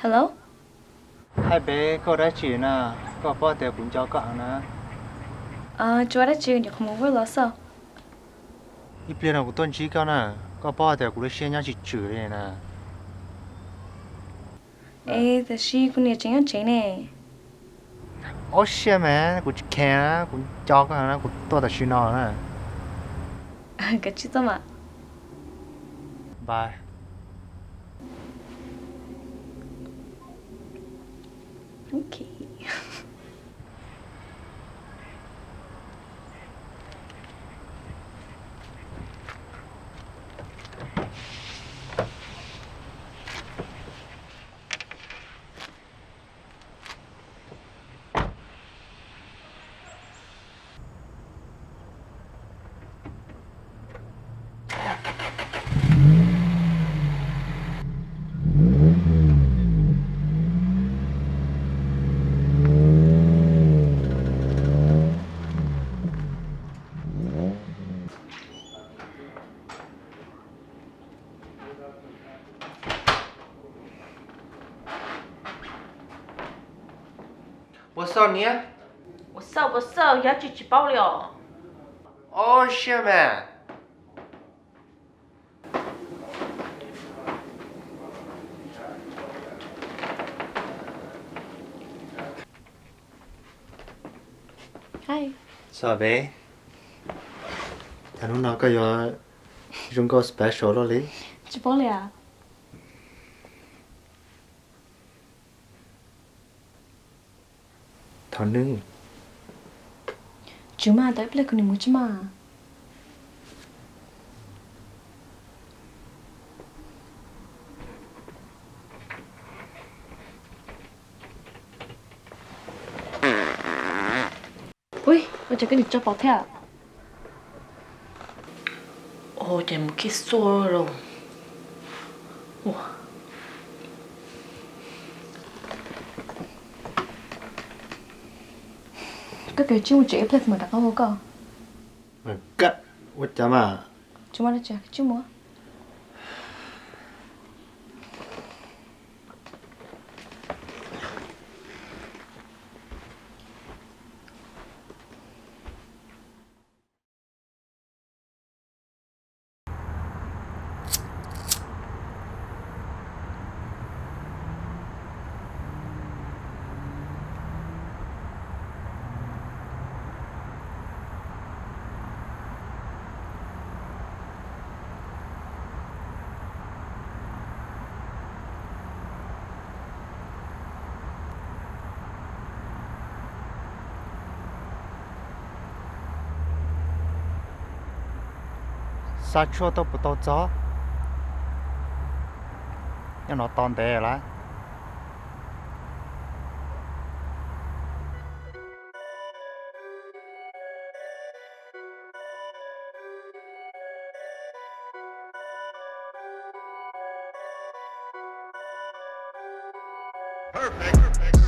ฮัลโหล hai bé có đã chuyển à có bao giờ cũng cho cậu nè จูได้จืดอยู่ขโมยไว้แล้วสิ ít biết nào của tuần chỉ cậu nè có bao giờ cũng được xem nhau chỉ chửi này nè เอ๊ะแต่ชีคุณเนี่ยจริงอ่ะจริงเนี่ย ôi xe mẹ cũng khen cũng cho cậu nè cũng tôi đã chuyển nó nè ก็ชิดตัวมา bye โอเค我少年我瘦不瘦要去举报了。 ôi xe mẹ ใช่ sao bé thằng nó nói cái gì chúng có special đó lý จะบอกเลยอ่ะ thằng nưng จูมาแต่เปลือกคนนี้มุจมาอุ้ยเราจะกันอีกจะบอกแท้ 哦，这没给说了。哇， ก็เกิดจิ้มจีเปลือกเหมือนกับเขาก็ mà cắt quá chả mà จูมาได้จ้ะจิ้มมัว sa chua tao bút tao gió nhưng nó toàn thế là Perfect.